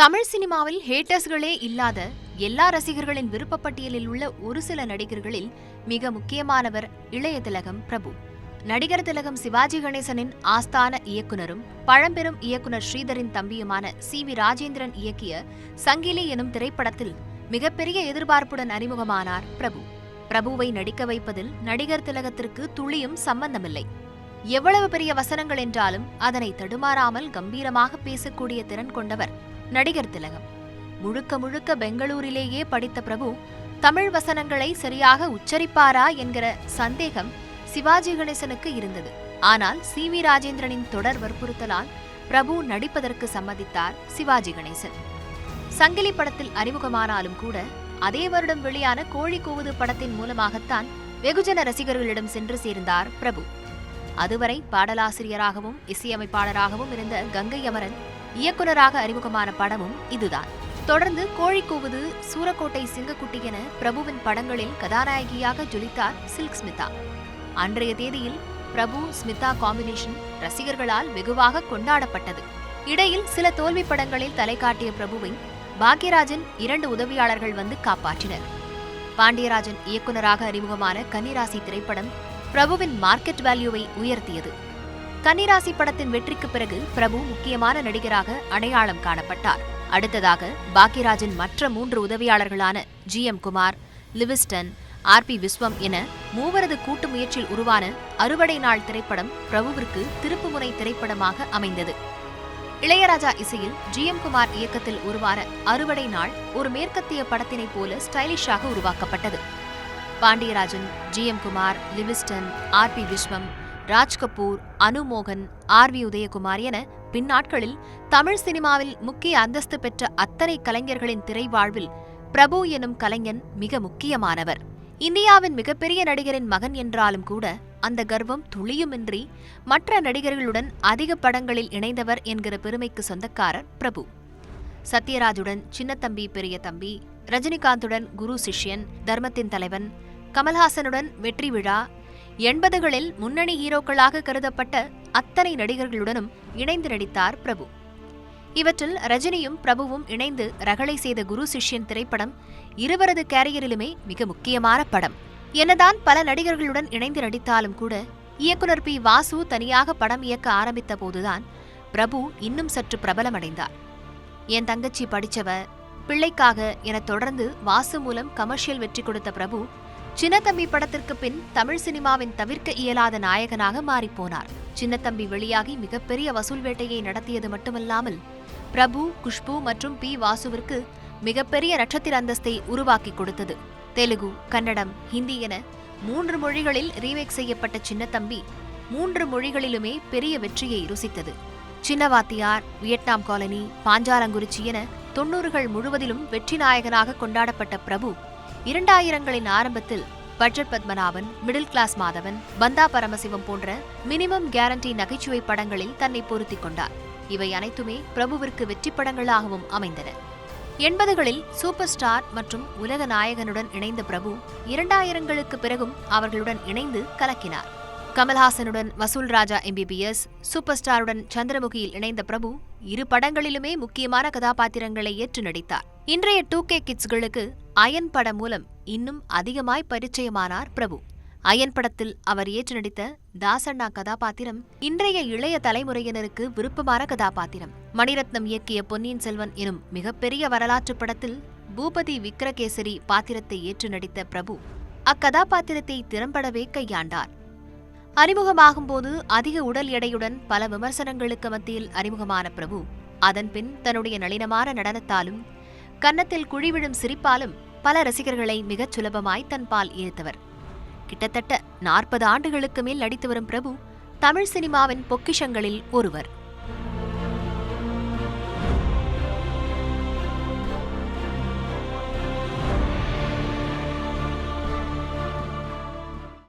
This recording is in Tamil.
தமிழ் சினிமாவில் ஹேட்டர்ஸ்களே இல்லாத எல்லா ரசிகர்களின் விருப்பப்பட்டியலில் உள்ள ஒரு சில நடிகர்களில் மிக முக்கியமானவர் இளைய திலகம் பிரபு. நடிகர் திலகம் சிவாஜி கணேசனின் ஆஸ்தான இயக்குனரும் பழம்பெரும் இயக்குனர் ஸ்ரீதரின் தம்பியுமான சி.வி. ராஜேந்திரன் இயக்கிய சங்கிலி எனும் திரைப்படத்தில் மிகப்பெரிய எதிர்பார்ப்புடன் அறிமுகமானார் பிரபு. பிரபுவை நடிக்க வைப்பதில் நடிகர் திலகத்திற்கு துளியும் சம்பந்தமில்லை. எவ்வளவு பெரிய வசனங்கள் என்றாலும் அதனை தடுமாறாமல் கம்பீரமாக பேசக்கூடிய திறன் கொண்டவர் நடிகர் திலகம். முழுக்க முழுக்க பெங்களூரிலேயே படித்த பிரபு தமிழ் வசனங்களை சரியாக உச்சரிப்பாரா என்கிற சந்தேகம் சிவாஜி கணேசனுக்கு இருந்தது. ஆனால் சி.வி. ராஜேந்திரனின் தொடர் வற்புறுத்தலால் பிரபு நடிப்பதற்கு சம்மதித்தார் சிவாஜி கணேசன். சங்கிலி படத்தில் அறிமுகமானாலும் கூட அதே வருடம் வெளியான கோழி கூவுது படத்தின் மூலமாகத்தான் வெகுஜன ரசிகர்களிடம் சென்று சேர்ந்தார் பிரபு. அதுவரை பாடலாசிரியராகவும் இசையமைப்பாளராகவும் இருந்த கங்கை அமரன் இயக்குனராக அறிமுகமான படமும் இதுதான். தொடர்ந்து கோழி கூவுது, சூரக்கோட்டை சிங்கக்குட்டி என பிரபுவின் படங்களில் கதாநாயகியாக ஜொலித்தார் சில்க் ஸ்மிதா. அன்றைய தேதியில் பிரபு ஸ்மிதா காம்பினேஷன் ரசிகர்களால் வெகுவாக கொண்டாடப்பட்டது. இடையில் சில தோல்வி படங்களில் தலை காட்டிய பிரபுவை பாக்யராஜன் 2 உதவியாளர்கள் வந்து காப்பாற்றினர். பாண்டியராஜன் இயக்குனராக அறிமுகமான கன்னிராசி திரைப்படம் பிரபுவின் மார்க்கெட் வேல்யூவை உயர்த்தியது. கன்னிராசி படத்தின் வெற்றிக்கு பிறகு பிரபு முக்கியமான நடிகராக அடையாளம் காணப்பட்டார். அடுத்ததாக பாக்யராஜின் மற்ற 3 உதவியாளர்களான ஜி.எம். குமார், லிவிஸ்டன், ஆர்.பி. விஸ்வம் என மூவரது கூட்டு முயற்சியில் உருவான அறுவடை நாள் திரைப்படம் பிரபுவிற்கு திருப்புமுனை திரைப்படமாக அமைந்தது. இளையராஜா இசையில் ஜி.எம். குமார் இயக்கத்தில் உருவான அறுவடை நாள் ஒரு மேற்கத்திய படத்தினைப் போல ஸ்டைலிஷாக உருவாக்கப்பட்டது. பாண்டியராஜன், ஜி.எம். குமார், லிவிஸ்டன், ஆர்.பி. விஸ்வம், ராஜ்கபூர், அனுமோகன், ஆர்.வி. உதயகுமார் என பின்னாட்களில் தமிழ் சினிமாவில் முக்கிய அந்தஸ்து பெற்ற அத்தனை கலைஞர்களின் திரைவாழ்வில் பிரபு எனும் கலைஞன் மிக முக்கியமானவர். இந்தியாவின் மிகப்பெரிய நடிகரின் மகன் என்றாலும் கூட அந்த கர்வம் துளியுமின்றி மற்ற நடிகர்களுடன் அதிக படங்களில் இணைந்தவர் என்கிற பெருமைக்கு சொந்தக்காரர் பிரபு. சத்யராஜுடன் சின்னத்தம்பி பெரிய தம்பி, ரஜினிகாந்துடன் குரு சிஷ்யன், தர்மத்தின் தலைவன், கமல்ஹாசனுடன் வெற்றி விழா, 80களில் முன்னணி ஹீரோக்களாக கருதப்பட்ட அத்தனை நடிகர்களுடனும் இணைந்து நடித்தார் பிரபு. இவற்றில் ரஜினியும் பிரபுவும் இணைந்து ரகளை செய்த குரு சிஷ்யன் திரைப்படம் இருவரது கேரியரிலுமே மிக முக்கியமான படம். என்னதான் பல நடிகர்களுடன் இணைந்து நடித்தாலும் கூட இயக்குனர் பி. வாசு தனியாக படம் இயக்க ஆரம்பித்த போதுதான் பிரபு இன்னும் சற்று பிரபலமடைந்தார். என் தங்கச்சி படிச்சவ, பிள்ளைக்காக என தொடர்ந்து வாசு மூலம் கமர்ஷியல் வெற்றி கொடுத்த பிரபு சின்னத்தம்பி படத்திற்கு பின் தமிழ் சினிமாவின் தவிர்க்க இயலாத நாயகனாக மாறிப்போனார். சின்னத்தம்பி வெளியாகி மிகப்பெரிய வசூல் வேட்டையை நடத்தியது மட்டுமல்லாமல் பிரபு, குஷ்பு மற்றும் பி. வாசுவிற்கு மிகப்பெரிய நட்சத்திர அந்தஸ்தை உருவாக்கி கொடுத்தது. தெலுங்கு, கன்னடம், ஹிந்தி என 3 மொழிகளில் ரீமேக் செய்யப்பட்ட சின்னத்தம்பி 3 மொழிகளிலுமே பெரிய வெற்றியை ருசித்தது. சின்னவாத்தியார், வியட்நாம் காலனி, பாஞ்சாலங்குறிச்சி என 90கள் முழுவதிலும் வெற்றி நாயகனாக கொண்டாடப்பட்ட பிரபு 2000களின் ஆரம்பத்தில் budget Padmanabhan, middle class Madhavan, Bandha Paramasivam போன்ற மினிமம் கேரண்டி நகைச்சுவை படங்களில் தன்னை பொருத்திக் கொண்டார். இவை அனைத்துமே பிரபுவிற்கு வெற்றி படங்களாகவும் அமைந்தன. 80களில் சூப்பர் ஸ்டார் மற்றும் உலக நாயகனுடன் இணைந்த பிரபு 2000களுக்கு பிறகும் அவர்களுடன் இணைந்து கலக்கினார். கமல்ஹாசனுடன் வசூல் ராஜா எம்பிபிஎஸ், சூப்பர் ஸ்டாருடன் சந்திரமுகியில் இணைந்த பிரபு 2 படங்களிலுமே முக்கியமான கதாபாத்திரங்களை ஏற்று நடித்தார். இன்றைய 2K கிட்ஸ்களுக்கு அயன் படம் மூலம் இன்னும் அதிகமாய் பரிச்சயமானார் பிரபு. அயன் படத்தில் அவர் ஏற்று நடித்த தாசண்ணா கதாபாத்திரம் இன்றைய இளைய தலைமுறையினருக்கு விருப்பமான கதாபாத்திரம். மணிரத்னம் இயக்கிய பொன்னியின் செல்வன் எனும் மிகப்பெரிய வரலாற்று படத்தில் பூபதி விக்ரகேசரி பாத்திரத்தை ஏற்று நடித்த பிரபு அக்கதாபாத்திரத்தை திறம்படவே கையாண்டார். அறிமுகமாகும்போது அதிக உடல் எடையுடன் பல விமர்சனங்களுக்கு மத்தியில் அறிமுகமான பிரபு அதன்பின் தன்னுடைய நளினமான நடனத்தாலும் கன்னத்தில் குழிவிழும் சிரிப்பாலும் பல ரசிகர்களை மிகச் சுலபமாய் தன்பால் ஈர்த்தவர். கிட்டத்தட்ட 40 ஆண்டுகளுக்கு மேல் நடித்து வரும் பிரபு தமிழ் சினிமாவின் பொக்கிஷங்களில் ஒருவர்.